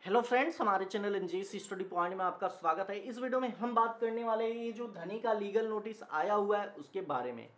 Hello friends, हमारे channel NGC study point में आपका स्वागत है। इस वीडियो में हम बात करने वाले हैं ये जो धनी का लीगल नोटिस आया हुआ है उसके बारे में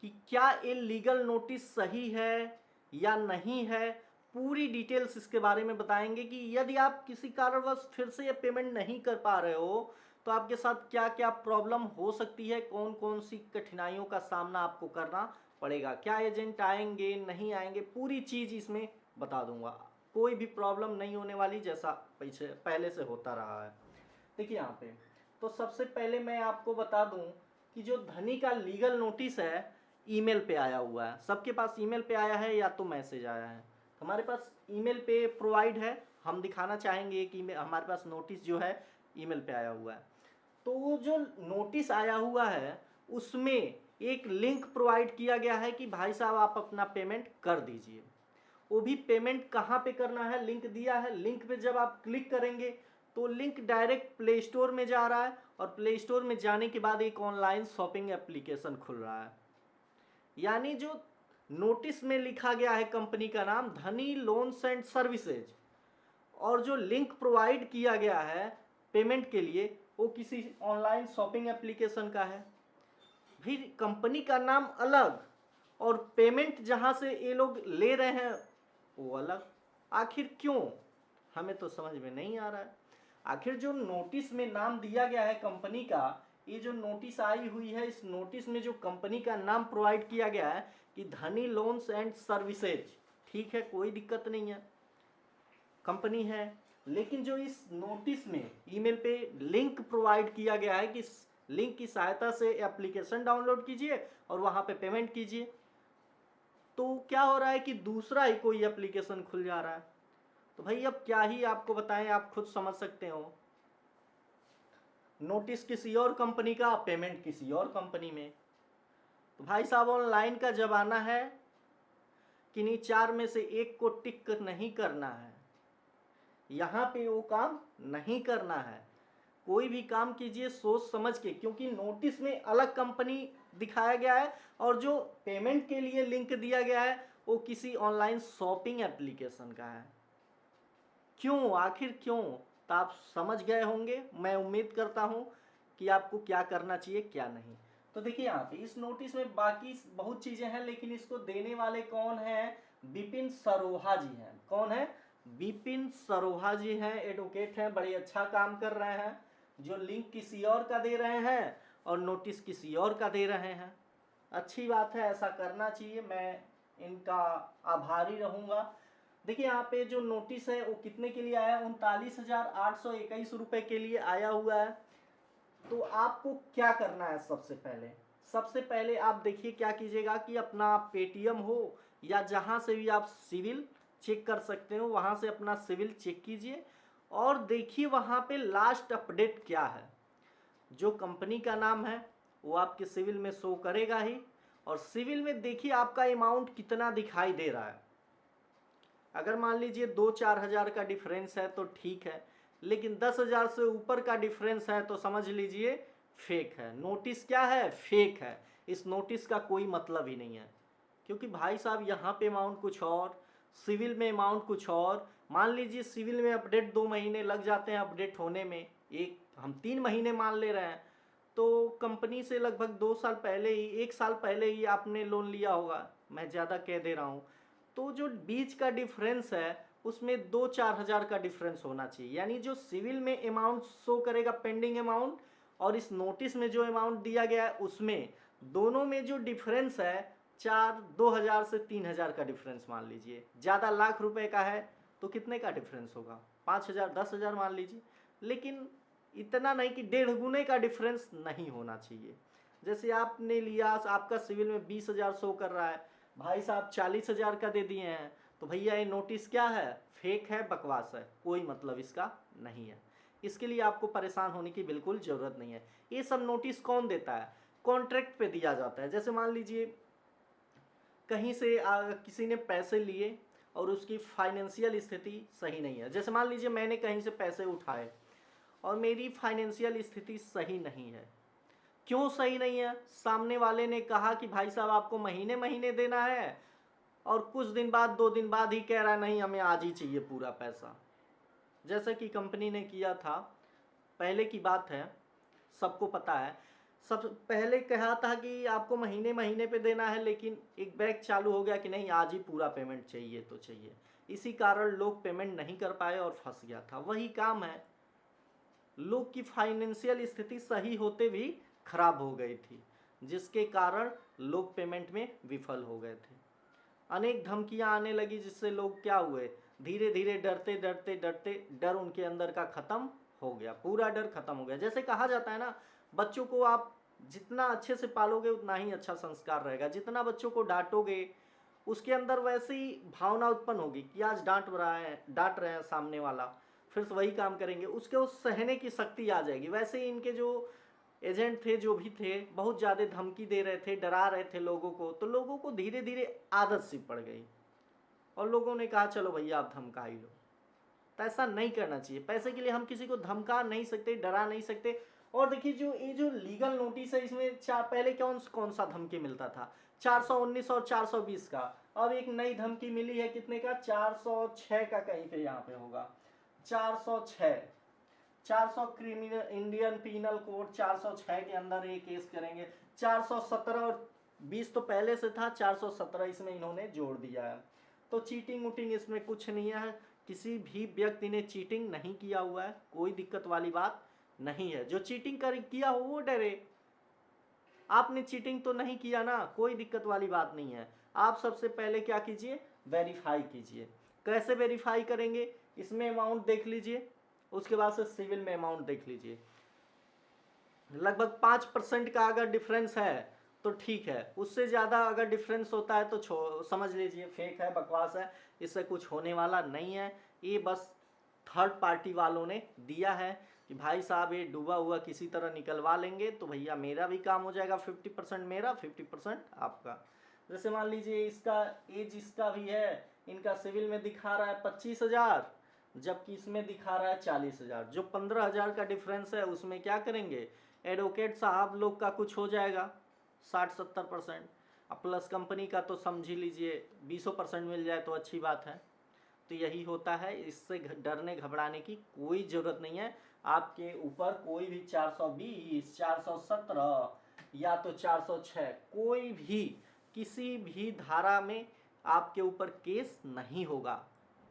कि क्या ये लीगल नोटिस सही है या नहीं है। पूरी डिटेल्स इसके बारे में बताएंगे कि यदि आप किसी कारणवश फिर से ये पेमेंट नहीं कर पा रहे हो तो आपके साथ क्या क्या प्रॉब्लम हो सकती है, कौन कौन सी कठिनाइयों का सामना आपको करना पड़ेगा, क्या एजेंट आएंगे नहीं आएंगे, पूरी चीज़ इसमें बता दूंगा। कोई भी प्रॉब्लम नहीं होने वाली, जैसा पहले से होता रहा है। देखिए यहाँ पे तो सबसे पहले मैं आपको बता दूं कि जो धनी का लीगल नोटिस है ईमेल पे आया हुआ है। सबके पास ईमेल पे आया है या तो मैसेज आया है। हमारे पास ईमेल पे प्रोवाइड है। हम दिखाना चाहेंगे कि हमारे पास नोटिस जो है ईमेल पे आया हुआ है। तो वो जो नोटिस आया हुआ है उसमें एक लिंक प्रोवाइड किया गया है कि भाई साहब आप अपना पेमेंट कर दीजिए। वो भी पेमेंट कहाँ पे करना है, लिंक दिया है। लिंक पे जब आप क्लिक करेंगे तो लिंक डायरेक्ट प्ले स्टोर में जा रहा है और प्ले स्टोर में जाने के बाद एक ऑनलाइन शॉपिंग एप्लीकेशन खुल रहा है। यानी जो नोटिस में लिखा गया है कंपनी का नाम धनी लोन्स एंड सर्विसेज, और जो लिंक प्रोवाइड किया गया है पेमेंट के लिए वो किसी ऑनलाइन शॉपिंग एप्लीकेशन का है। फिर कंपनी का नाम अलग और पेमेंट जहां से ये लोग ले रहे हैं वो अलग। आखिर क्यों, हमें तो समझ में नहीं आ रहा है। आखिर जो नोटिस में नाम दिया गया है कंपनी का, ये जो नोटिस आई हुई है इस नोटिस में जो कंपनी का नाम प्रोवाइड किया गया है कि धनी लोन्स एंड सर्विसेज, ठीक है, कोई दिक्कत नहीं है, कंपनी है। लेकिन जो इस नोटिस में ईमेल पे लिंक प्रोवाइड किया गया है कि लिंक की सहायता से एप्लीकेशन डाउनलोड कीजिए और वहां पे पेमेंट कीजिए, तो क्या हो रहा है कि दूसरा ही कोई एप्लीकेशन खुल जा रहा है। तो भाई अब क्या ही आपको बताएं, आप खुद समझ सकते हो। नोटिस किसी और कंपनी का, पेमेंट किसी और कंपनी में। तो भाई साहब ऑनलाइन का जमाना है, किन्हीं चार में से एक को टिक नहीं करना है। यहाँ पे वो काम नहीं करना है। कोई भी काम कीजिए सोच समझ के, क्योंकि नोटिस में अलग कंपनी दिखाया गया है और जो पेमेंट के लिए लिंक दिया गया है वो किसी ऑनलाइन शॉपिंग एप्लीकेशन का है। क्यों, आखिर क्यों, तो आप समझ गए होंगे। मैं उम्मीद करता हूं कि आपको क्या करना चाहिए क्या नहीं। तो देखिए यहाँ पे इस नोटिस में बाकी बहुत चीजें हैं, लेकिन इसको देने वाले कौन है, विपिन सरोहा जी हैं। कौन है, विपिन सरोहा जी हैं, एडवोकेट हैं, बड़े अच्छा काम कर रहे हैं। जो लिंक किसी और का दे रहे हैं और नोटिस किसी और का दे रहे हैं। अच्छी बात है, ऐसा करना चाहिए, मैं इनका आभारी रहूंगा। देखिए यहाँ पे जो नोटिस है वो कितने के लिए आया है, 39,821 रुपए के लिए आया हुआ है। तो आपको क्या करना है, सबसे पहले आप देखिए क्या कीजिएगा कि अपना पेटीएम हो या जहां से भी आप सिविल चेक कर सकते हो वहां से अपना सिविल चेक कीजिए और देखिए वहां पे लास्ट अपडेट क्या है। जो कंपनी का नाम है वो आपके सिविल में शो करेगा ही, और सिविल में देखिए आपका अमाउंट कितना दिखाई दे रहा है। अगर मान लीजिए 2-4 हज़ार का डिफरेंस है तो ठीक है, लेकिन 10 हज़ार से ऊपर का डिफरेंस है तो समझ लीजिए फेक है। नोटिस क्या है, फेक है। इस नोटिस का कोई मतलब ही नहीं है, क्योंकि भाई साहब यहाँ पे अमाउंट कुछ और, सिविल में अमाउंट कुछ और। मान लीजिए सिविल में अपडेट 2 महीने लग जाते हैं अपडेट होने में, एक हम 3 महीने मान ले रहे हैं, तो कंपनी से लगभग 2 साल पहले ही, 1 साल पहले ही आपने लोन लिया होगा, मैं ज़्यादा कह दे रहा हूँ। तो जो बीच का डिफरेंस है उसमें 2-4 हज़ार का डिफरेंस होना चाहिए। यानी जो सिविल में अमाउंट शो करेगा पेंडिंग अमाउंट और इस नोटिस में जो अमाउंट दिया गया है उसमें, दोनों में जो डिफरेंस है 2 हज़ार से 3 हज़ार का डिफरेंस मान लीजिए। ज़्यादा लाख रुपए का है तो कितने का डिफरेंस होगा, 5 हज़ार 10 हज़ार मान लीजिए। लेकिन इतना नहीं कि 1.5 गुने का डिफरेंस नहीं होना चाहिए। जैसे आपने लिया, आपका सिविल में 20 हज़ार शो कर रहा है, भाई साहब 40 हज़ार का दे दिए हैं, तो भैया ये नोटिस क्या है, फेक है, बकवास है, कोई मतलब इसका नहीं है। इसके लिए आपको परेशान होने की बिल्कुल ज़रूरत नहीं है। ये सब नोटिस कौन देता है, कॉन्ट्रैक्ट पे दिया जाता है। जैसे मान लीजिए कहीं से किसी ने पैसे लिए और उसकी फाइनेंशियल स्थिति सही नहीं है। जैसे मान लीजिए मैंने कहीं से पैसे उठाए और मेरी फाइनेंशियल स्थिति सही नहीं है। क्यों सही नहीं है, सामने वाले ने कहा कि भाई साहब आपको महीने महीने देना है और कुछ दिन बाद 2 दिन बाद ही कह रहा है नहीं हमें आज ही चाहिए पूरा पैसा। जैसे कि कंपनी ने किया था, पहले की बात है, सबको पता है। सब पहले कहा था कि आपको महीने महीने पे देना है, लेकिन एक बैच चालू हो गया कि नहीं आज ही पूरा पेमेंट चाहिए तो चाहिए। इसी कारण लोग पेमेंट नहीं कर पाए और फंस गया था। वही काम है, लोग की फाइनेंशियल स्थिति सही होते भी खराब हो गई थी, जिसके कारण लोग पेमेंट में विफल हो गए थे। अनेक धमकियां आने लगी, जिससे लोग क्या हुए, धीरे धीरे डरते डरते डरते डर उनके अंदर का खत्म हो गया, पूरा डर खत्म हो गया। जैसे कहा जाता है ना, बच्चों को आप जितना अच्छे से पालोगे उतना ही अच्छा संस्कार रहेगा। जितना बच्चों को डांटोगे उसके अंदर वैसी ही भावना उत्पन्न होगी कि आज डांट रहे हैं सामने वाला, फिर से वही काम करेंगे, उसके उस सहने की शक्ति आ जाएगी। वैसे ही इनके जो एजेंट थे, जो भी थे, बहुत ज़्यादा धमकी दे रहे थे, डरा रहे थे लोगों को, तो लोगों को धीरे धीरे आदत सी पड़ गई और लोगों ने कहा चलो भैया आप धमका ही लो। तो ऐसा नहीं करना चाहिए। पैसे के लिए हम किसी को धमका नहीं सकते, डरा नहीं सकते। और देखिए जो लीगल नोटिस है, इसमें पहले कौन कौन सा धमकी मिलता था, 419 और 420 का। अब एक नई धमकी मिली है, कितने का, 406 का, कहीं पे यहाँ पे होगा 406, 400 क्रिमिनल इंडियन पीनल कोड 406 के अंदर ये केस करेंगे। 417 और 20 तो पहले से था, 417 इसमें इन्होंने जोड़ दिया है। तो चीटिंग उटिंग इसमें कुछ नहीं है, किसी भी व्यक्ति ने चीटिंग नहीं किया हुआ है, कोई दिक्कत वाली बात नहीं है। जो चीटिंग किया हो वो डरे, आपने चीटिंग तो नहीं किया ना, कोई दिक्कत वाली बात नहीं है। आप सबसे पहले क्या कीजिए, वेरीफाई कीजिए। कैसे वेरीफाई करेंगे, इसमें अमाउंट देख लीजिए, उसके बाद से सिविल में अमाउंट देख लीजिए। लगभग 5% का अगर डिफरेंस है तो ठीक है, उससे ज़्यादा अगर डिफरेंस होता है तो समझ लीजिए फेक है, बकवास है, इससे कुछ होने वाला नहीं है। ये बस थर्ड पार्टी वालों ने दिया है कि भाई साहब ये डूबा हुआ किसी तरह निकलवा लेंगे तो भैया मेरा भी काम हो जाएगा, 50% मेरा 50% आपका। जैसे मान लीजिए इसका एज इसका भी है, इनका सिविल में दिखा रहा है 25,000, जबकि इसमें दिखा रहा है 40,000। जो 15,000 का डिफरेंस है उसमें क्या करेंगे, एडवोकेट साहब लोग का कुछ हो जाएगा 60-70%, अब प्लस कंपनी का तो समझ ही लीजिए 20% मिल जाए तो अच्छी बात है। तो यही होता है, इससे डरने घबराने की कोई ज़रूरत नहीं है। आपके ऊपर कोई भी 420, 417 या तो 406, कोई भी किसी भी धारा में आपके ऊपर केस नहीं होगा,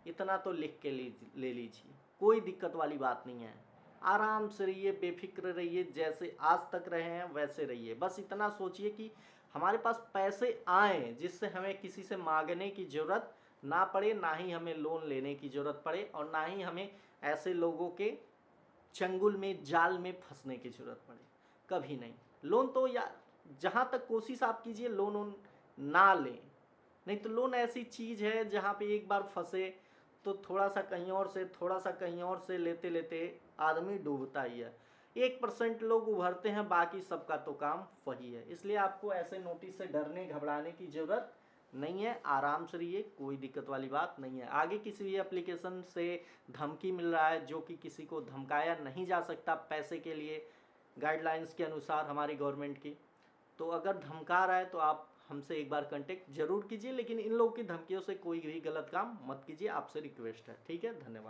इतना तो लिख के ले लीजिए, कोई दिक्कत वाली बात नहीं है। आराम से रहिए, बेफिक्र रहिए, जैसे आज तक रहे हैं वैसे रहिए। बस इतना सोचिए कि हमारे पास पैसे आए जिससे हमें किसी से मांगने की ज़रूरत ना पड़े, ना ही हमें लोन लेने की ज़रूरत पड़े, और ना ही हमें ऐसे लोगों के चंगुल में, जाल में फंसने की ज़रूरत पड़े, कभी नहीं। लोन तो या जहाँ तक कोशिश आप कीजिए लोन ना लें, नहीं तो लोन ऐसी चीज़ है जहाँ पे एक बार फंसे तो थोड़ा सा कहीं और से, थोड़ा सा कहीं और से लेते लेते आदमी डूबता ही है। 1% लोग उभरते हैं, बाकी सबका तो काम वही है। इसलिए आपको ऐसे नोटिस से डरने घबराने की ज़रूरत नहीं है, आराम से रहिए, कोई दिक्कत वाली बात नहीं है। आगे किसी भी एप्लीकेशन से धमकी मिल रहा है, जो कि किसी को धमकाया नहीं जा सकता पैसे के लिए, गाइडलाइंस के अनुसार हमारी गवर्नमेंट की, तो अगर धमका रहा है तो आप हमसे एक बार कांटेक्ट जरूर कीजिए, लेकिन इन लोगों की धमकियों से कोई भी गलत काम मत कीजिए, आपसे रिक्वेस्ट है। ठीक है, धन्यवाद।